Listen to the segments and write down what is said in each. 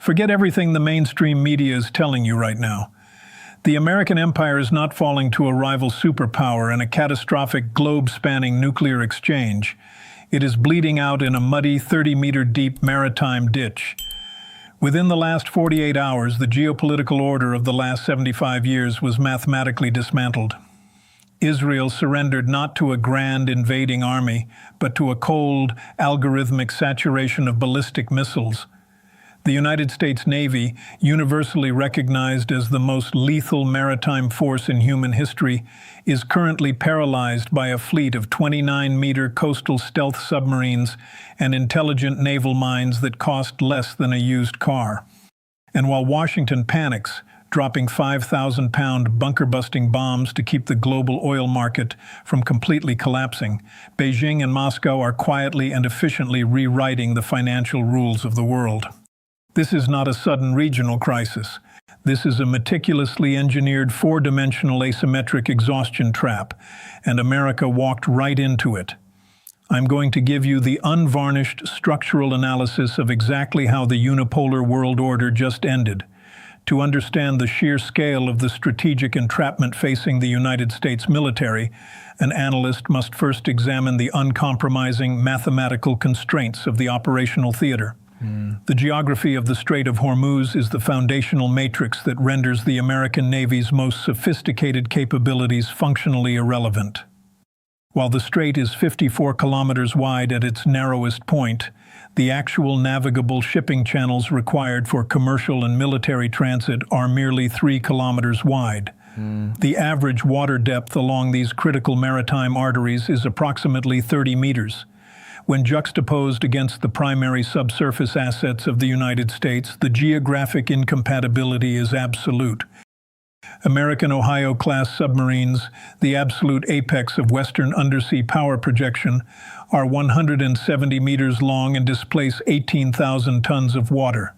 Forget everything the mainstream media is telling you right now. The American empire is not falling to a rival superpower in a catastrophic globe-spanning nuclear exchange. It is bleeding out in a muddy 30-meter-deep maritime ditch. Within the last 48 hours, the geopolitical order of the last 75 years was mathematically dismantled. Israel surrendered not to a grand invading army, but to a cold, algorithmic saturation of ballistic missiles. The United States Navy, universally recognized as the most lethal maritime force in human history, is currently paralyzed by a fleet of 29-meter coastal stealth submarines and intelligent naval mines that cost less than a used car. And while Washington panics, dropping 5,000-pound bunker-busting bombs to keep the global oil market from completely collapsing, Beijing and Moscow are quietly and efficiently rewriting the financial rules of the world. This is not a sudden regional crisis. This is a meticulously engineered four-dimensional asymmetric exhaustion trap, and America walked right into it. I'm going to give you the unvarnished structural analysis of exactly how the unipolar world order just ended. To understand the sheer scale of the strategic entrapment facing the United States military, an analyst must first examine the uncompromising mathematical constraints of the operational theater. The geography of the Strait of Hormuz is the foundational matrix that renders the American Navy's most sophisticated capabilities functionally irrelevant. While the strait is 54 kilometers wide at its narrowest point, the actual navigable shipping channels required for commercial and military transit are merely 3 kilometers wide. The average water depth along these critical maritime arteries is approximately 30 meters. When juxtaposed against the primary subsurface assets of the United States, the geographic incompatibility is absolute. American Ohio-class submarines, the absolute apex of Western undersea power projection, are 170 meters long and displace 18,000 tons of water.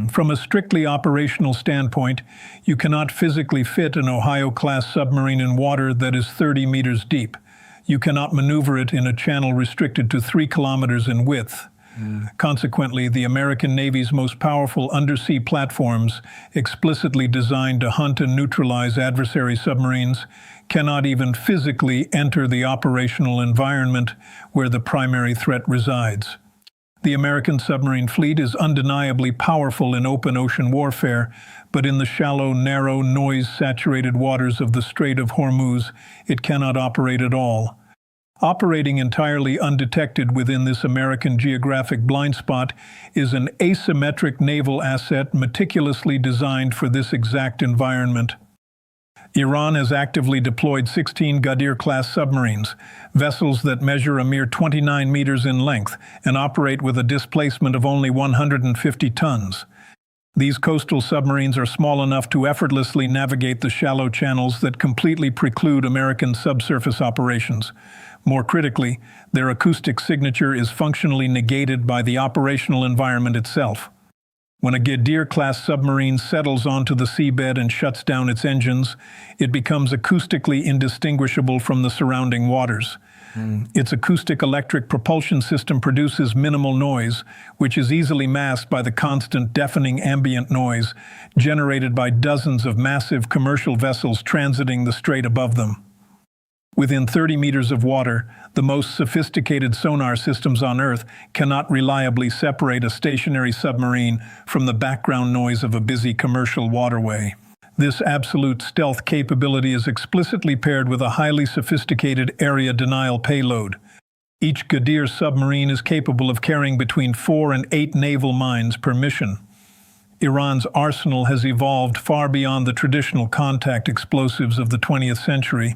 From a strictly operational standpoint, you cannot physically fit an Ohio-class submarine in water that is 30 meters deep. You cannot maneuver it in a channel restricted to 3 kilometers in width. Consequently, the American Navy's most powerful undersea platforms, explicitly designed to hunt and neutralize adversary submarines, cannot even physically enter the operational environment where the primary threat resides. The American submarine fleet is undeniably powerful in open ocean warfare, but in the shallow, narrow, noise-saturated waters of the Strait of Hormuz, it cannot operate at all. Operating entirely undetected within this American geographic blind spot is an asymmetric naval asset meticulously designed for this exact environment. Iran has actively deployed 16 Ghadir-class submarines, vessels that measure a mere 29 meters in length and operate with a displacement of only 150 tons. These coastal submarines are small enough to effortlessly navigate the shallow channels that completely preclude American subsurface operations. More critically, their acoustic signature is functionally negated by the operational environment itself. When a Ghadir-class submarine settles onto the seabed and shuts down its engines, it becomes acoustically indistinguishable from the surrounding waters. Its acoustic-electric propulsion system produces minimal noise, which is easily masked by the constant deafening ambient noise generated by dozens of massive commercial vessels transiting the strait above them. Within 30 meters of water, the most sophisticated sonar systems on Earth cannot reliably separate a stationary submarine from the background noise of a busy commercial waterway. This absolute stealth capability is explicitly paired with a highly sophisticated area denial payload. Each Ghadir submarine is capable of carrying between 4 and 8 naval mines per mission. Iran's arsenal has evolved far beyond the traditional contact explosives of the 20th century.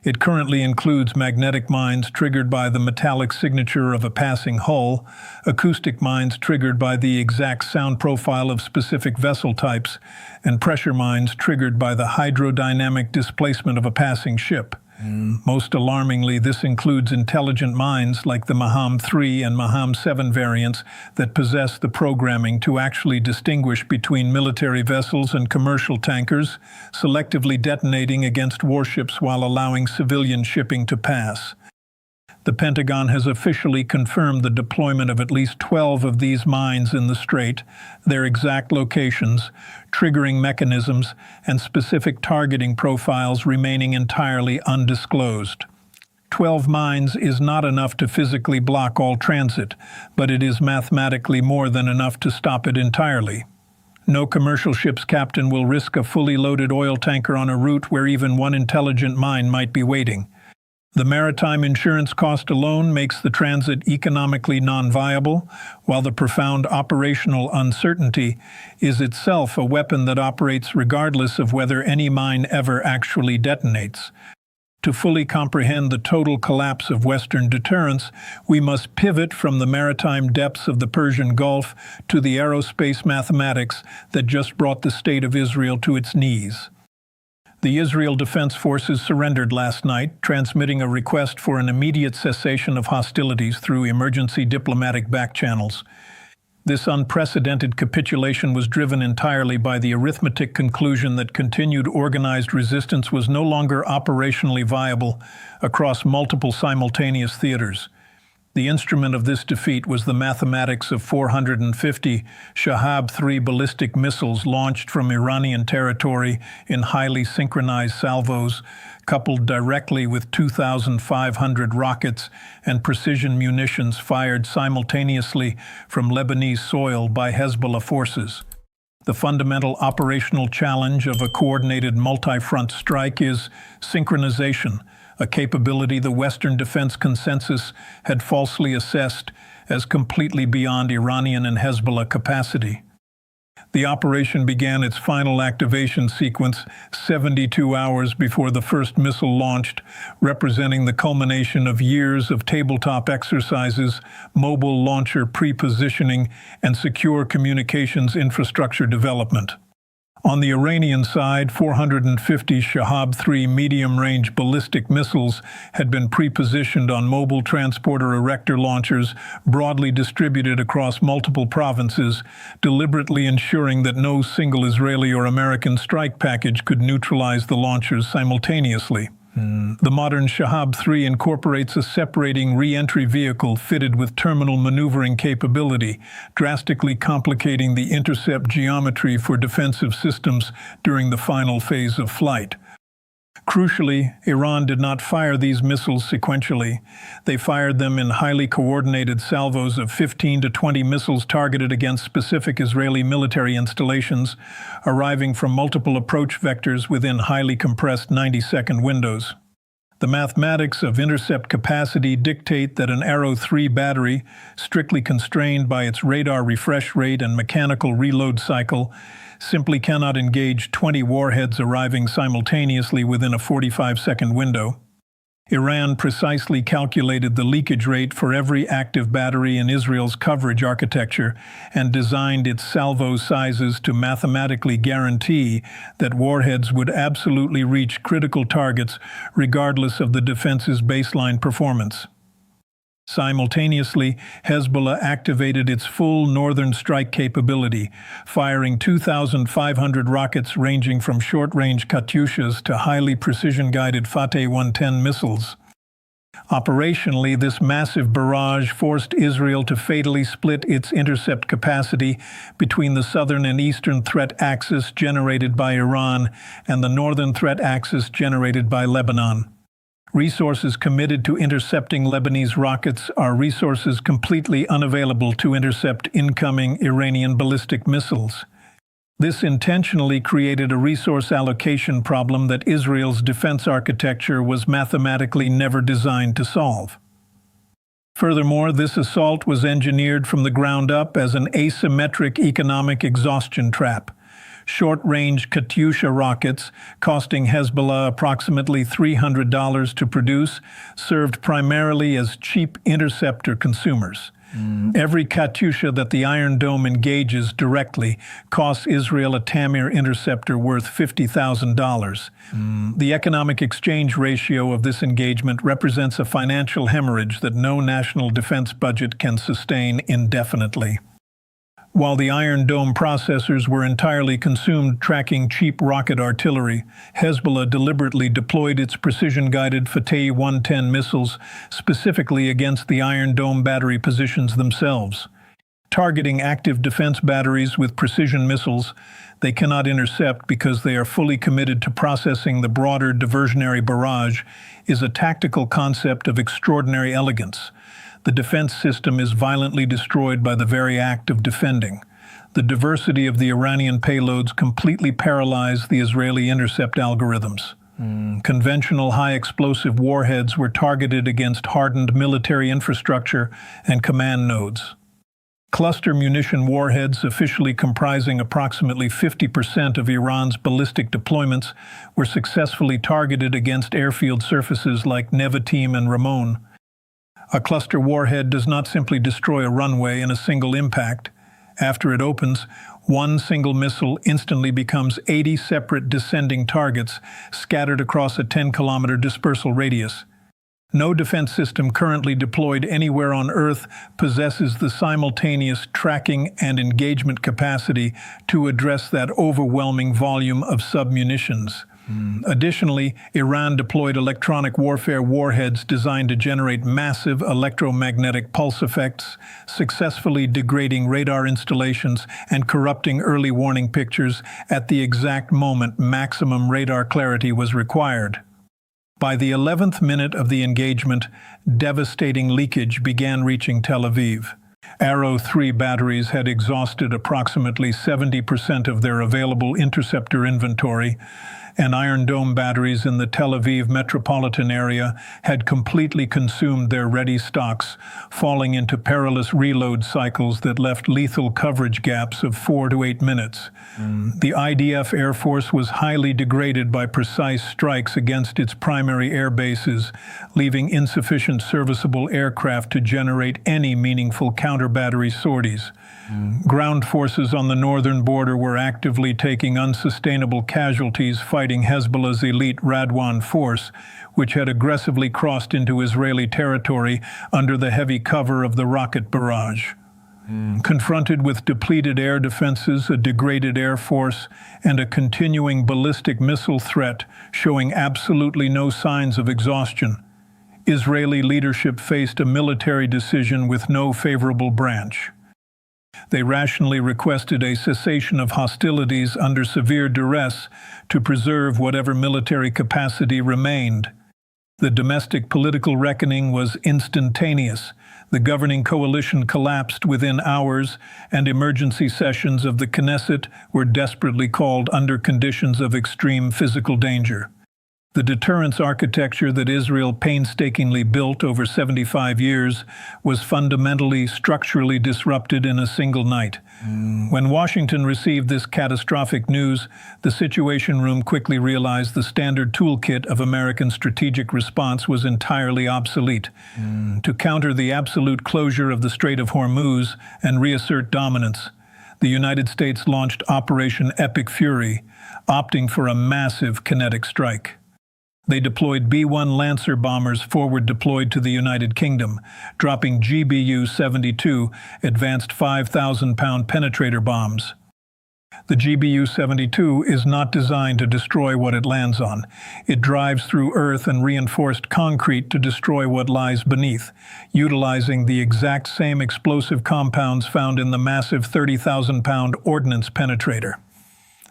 It currently includes magnetic mines triggered by the metallic signature of a passing hull, acoustic mines triggered by the exact sound profile of specific vessel types, and pressure mines triggered by the hydrodynamic displacement of a passing ship. Most alarmingly, this includes intelligent mines like the Maham 3 and Maham 7 variants that possess the programming to actually distinguish between military vessels and commercial tankers, selectively detonating against warships while allowing civilian shipping to pass. The Pentagon has officially confirmed the deployment of at least 12 of these mines in the strait, their exact locations, triggering mechanisms, and specific targeting profiles remaining entirely undisclosed. 12 mines is not enough to physically block all transit, but it is mathematically more than enough to stop it entirely. No commercial ship's captain will risk a fully loaded oil tanker on a route where even one intelligent mine might be waiting. The maritime insurance cost alone makes the transit economically non-viable, while the profound operational uncertainty is itself a weapon that operates regardless of whether any mine ever actually detonates. To fully comprehend the total collapse of Western deterrence, we must pivot from the maritime depths of the Persian Gulf to the aerospace mathematics that just brought the state of Israel to its knees. The Israel Defense Forces surrendered last night, transmitting a request for an immediate cessation of hostilities through emergency diplomatic back channels. This unprecedented capitulation was driven entirely by the arithmetic conclusion that continued organized resistance was no longer operationally viable across multiple simultaneous theaters. The instrument of this defeat was the mathematics of 450 Shahab-3 ballistic missiles launched from Iranian territory in highly synchronized salvos, coupled directly with 2,500 rockets and precision munitions fired simultaneously from Lebanese soil by Hezbollah forces. The fundamental operational challenge of a coordinated multi-front strike is synchronization, a capability the Western defense consensus had falsely assessed as completely beyond Iranian and Hezbollah capacity. The operation began its final activation sequence 72 hours before the first missile launched, representing the culmination of years of tabletop exercises, mobile launcher pre-positioning, and secure communications infrastructure development. On the Iranian side, 450 Shahab-3 medium-range ballistic missiles had been pre-positioned on mobile transporter erector launchers broadly distributed across multiple provinces, deliberately ensuring that no single Israeli or American strike package could neutralize the launchers simultaneously. The modern Shahab-3 incorporates a separating re-entry vehicle fitted with terminal maneuvering capability, drastically complicating the intercept geometry for defensive systems during the final phase of flight. Crucially, Iran did not fire these missiles sequentially. They fired them in highly coordinated salvos of 15 to 20 missiles targeted against specific Israeli military installations, arriving from multiple approach vectors within highly compressed 90-second windows. The mathematics of intercept capacity dictate that an Arrow 3 battery, strictly constrained by its radar refresh rate and mechanical reload cycle, simply cannot engage 20 warheads arriving simultaneously within a 45-second window. Iran precisely calculated the leakage rate for every active battery in Israel's coverage architecture and designed its salvo sizes to mathematically guarantee that warheads would absolutely reach critical targets regardless of the defense's baseline performance. Simultaneously, Hezbollah activated its full northern strike capability, firing 2,500 rockets ranging from short-range Katyushas to highly precision-guided Fateh 110 missiles. Operationally, this massive barrage forced Israel to fatally split its intercept capacity between the southern and eastern threat axis generated by Iran and the northern threat axis generated by Lebanon. Resources committed to intercepting Lebanese rockets are resources completely unavailable to intercept incoming Iranian ballistic missiles. This intentionally created a resource allocation problem that Israel's defense architecture was mathematically never designed to solve. Furthermore, this assault was engineered from the ground up as an asymmetric economic exhaustion trap. Short-range Katyusha rockets, costing Hezbollah approximately $300 to produce, served primarily as cheap interceptor consumers. Every Katyusha that the Iron Dome engages directly costs Israel a Tamir interceptor worth $50,000. The economic exchange ratio of this engagement represents a financial hemorrhage that no national defense budget can sustain indefinitely. While the Iron Dome processors were entirely consumed tracking cheap rocket artillery, Hezbollah deliberately deployed its precision-guided Fateh 110 missiles specifically against the Iron Dome battery positions themselves. Targeting active defense batteries with precision missiles, they cannot intercept because they are fully committed to processing the broader diversionary barrage, is a tactical concept of extraordinary elegance. The defense system is violently destroyed by the very act of defending. The diversity of the Iranian payloads completely paralyzed the Israeli intercept algorithms. Conventional high-explosive warheads were targeted against hardened military infrastructure and command nodes. Cluster munition warheads, officially comprising approximately 50% of Iran's ballistic deployments, were successfully targeted against airfield surfaces like Nevatim and Ramon. A cluster warhead does not simply destroy a runway in a single impact. After it opens, one single missile instantly becomes 80 separate descending targets scattered across a 10-kilometer dispersal radius. No defense system currently deployed anywhere on Earth possesses the simultaneous tracking and engagement capacity to address that overwhelming volume of submunitions. Additionally, Iran deployed electronic warfare warheads designed to generate massive electromagnetic pulse effects, successfully degrading radar installations and corrupting early warning pictures at the exact moment maximum radar clarity was required. By the 11th minute of the engagement, devastating leakage began reaching Tel Aviv. Arrow 3 batteries had exhausted approximately 70% of their available interceptor inventory, and Iron Dome batteries in the Tel Aviv metropolitan area had completely consumed their ready stocks, falling into perilous reload cycles that left lethal coverage gaps of 4 to 8 minutes. The IDF Air Force was highly degraded by precise strikes against its primary air bases, leaving insufficient serviceable aircraft to generate any meaningful counter-battery sorties. Ground forces on the northern border were actively taking unsustainable casualties fighting Hezbollah's elite Radwan force, which had aggressively crossed into Israeli territory under the heavy cover of the rocket barrage. Confronted with depleted air defenses, a degraded air force, and a continuing ballistic missile threat showing absolutely no signs of exhaustion, Israeli leadership faced a military decision with no favorable branch. They rationally requested a cessation of hostilities under severe duress to preserve whatever military capacity remained. The domestic political reckoning was instantaneous. The governing coalition collapsed within hours, and emergency sessions of the Knesset were desperately called under conditions of extreme physical danger. The deterrence architecture that Israel painstakingly built over 75 years was fundamentally, structurally disrupted in a single night. When Washington received this catastrophic news, the Situation Room quickly realized the standard toolkit of American strategic response was entirely obsolete. To counter the absolute closure of the Strait of Hormuz and reassert dominance, the United States launched Operation Epic Fury, opting for a massive kinetic strike. They deployed B-1 Lancer bombers forward deployed to the United Kingdom, dropping GBU-72 advanced 5,000-pound penetrator bombs. The GBU-72 is not designed to destroy what it lands on. It drives through earth and reinforced concrete to destroy what lies beneath, utilizing the exact same explosive compounds found in the massive 30,000-pound ordnance penetrator.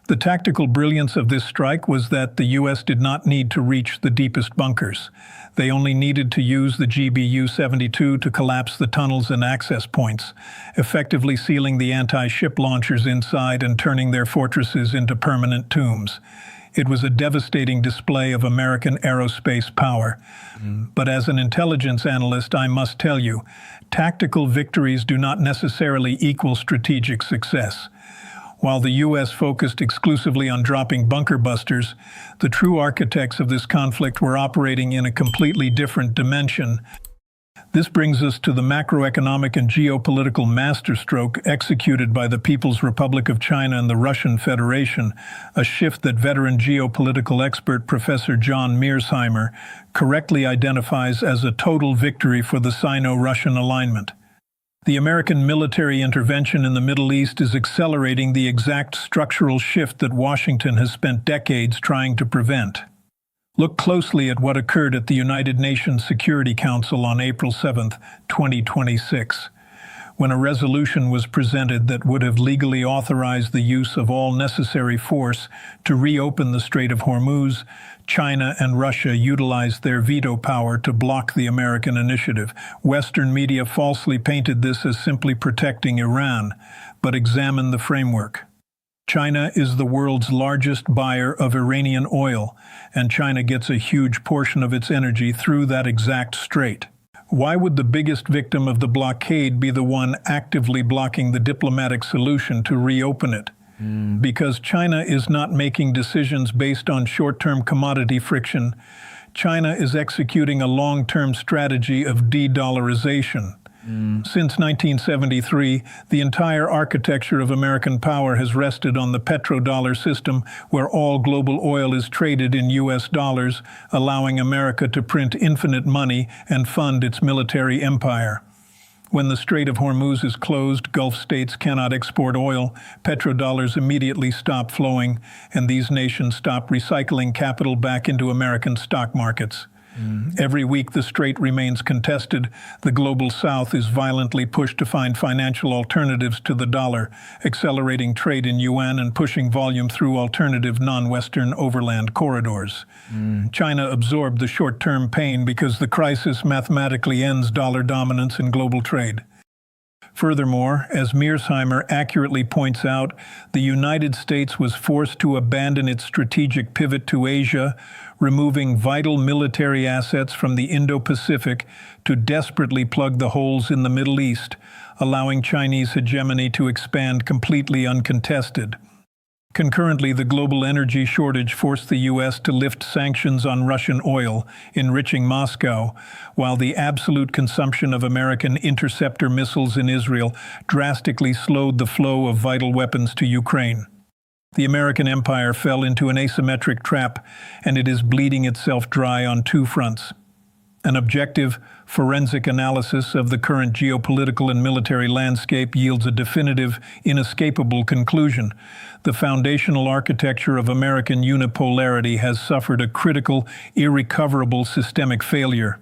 The tactical brilliance of this strike was that the U.S. did not need to reach the deepest bunkers. They only needed to use the GBU-72 to collapse the tunnels and access points, effectively sealing the anti-ship launchers inside and turning their fortresses into permanent tombs. It was a devastating display of American aerospace power. But as an intelligence analyst, I must tell you, tactical victories do not necessarily equal strategic success. While the U.S. focused exclusively on dropping bunker busters, the true architects of this conflict were operating in a completely different dimension. This brings us to the macroeconomic and geopolitical masterstroke executed by the People's Republic of China and the Russian Federation, a shift that veteran geopolitical expert Professor John Mearsheimer correctly identifies as a total victory for the Sino-Russian alignment. The American military intervention in the Middle East is accelerating the exact structural shift that Washington has spent decades trying to prevent. Look closely at what occurred at the United Nations Security Council on April 7, 2026, when a resolution was presented that would have legally authorized the use of all necessary force to reopen the Strait of Hormuz. China and Russia utilized their veto power to block the American initiative. Western media falsely painted this as simply protecting Iran, but examine the framework. China is the world's largest buyer of Iranian oil, and China gets a huge portion of its energy through that exact strait. Why would the biggest victim of the blockade be the one actively blocking the diplomatic solution to reopen it? Because China is not making decisions based on short-term commodity friction. China is executing a long-term strategy of de-dollarization. Since 1973, the entire architecture of American power has rested on the petrodollar system, where all global oil is traded in US dollars, allowing America to print infinite money and fund its military empire. When the Strait of Hormuz is closed, Gulf states cannot export oil, petrodollars immediately stop flowing, and these nations stop recycling capital back into American stock markets. Every week the strait remains contested. The global south is violently pushed to find financial alternatives to the dollar, accelerating trade in yuan and pushing volume through alternative non-Western overland corridors. China absorbed the short-term pain because the crisis mathematically ends dollar dominance in global trade. Furthermore, as Mearsheimer accurately points out, the United States was forced to abandon its strategic pivot to Asia, removing vital military assets from the Indo-Pacific to desperately plug the holes in the Middle East, allowing Chinese hegemony to expand completely uncontested. Concurrently, the global energy shortage forced the U.S. to lift sanctions on Russian oil, enriching Moscow, while the absolute consumption of American interceptor missiles in Israel drastically slowed the flow of vital weapons to Ukraine. The American empire fell into an asymmetric trap, and it is bleeding itself dry on two fronts. An objective, forensic analysis of the current geopolitical and military landscape yields a definitive, inescapable conclusion. The foundational architecture of American unipolarity has suffered a critical, irrecoverable systemic failure.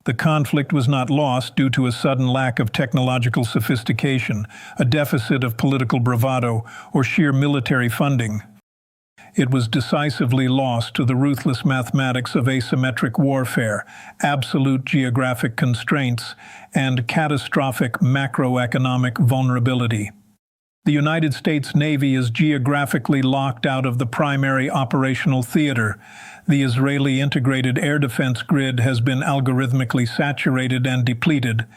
The conflict was not lost due to a sudden lack of technological sophistication, a deficit of political bravado, or sheer military funding. It was decisively lost to the ruthless mathematics of asymmetric warfare, absolute geographic constraints, and catastrophic macroeconomic vulnerability. The United States Navy is geographically locked out of the primary operational theater. The Israeli integrated air defense grid has been algorithmically saturated and depleted,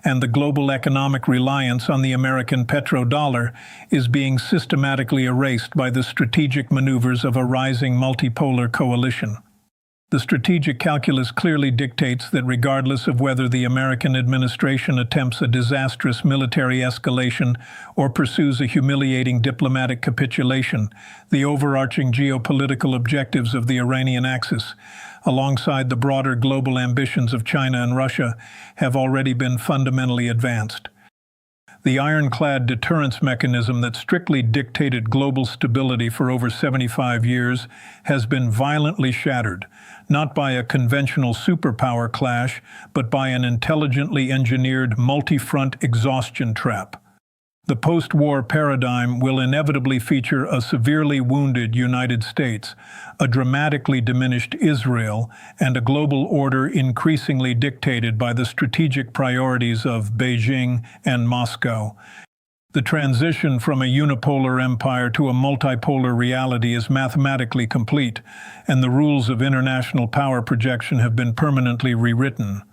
and the global economic reliance on the American petrodollar is being systematically erased by the strategic maneuvers of a rising multipolar coalition. The strategic calculus clearly dictates that regardless of whether the American administration attempts a disastrous military escalation or pursues a humiliating diplomatic capitulation, the overarching geopolitical objectives of the Iranian axis, alongside the broader global ambitions of China and Russia, have already been fundamentally advanced. The ironclad deterrence mechanism that strictly dictated global stability for over 75 years has been violently shattered, not by a conventional superpower clash, but by an intelligently engineered multi-front exhaustion trap. The post-war paradigm will inevitably feature a severely wounded United States, a dramatically diminished Israel, and a global order increasingly dictated by the strategic priorities of Beijing and Moscow. The transition from a unipolar empire to a multipolar reality is mathematically complete, and the rules of international power projection have been permanently rewritten.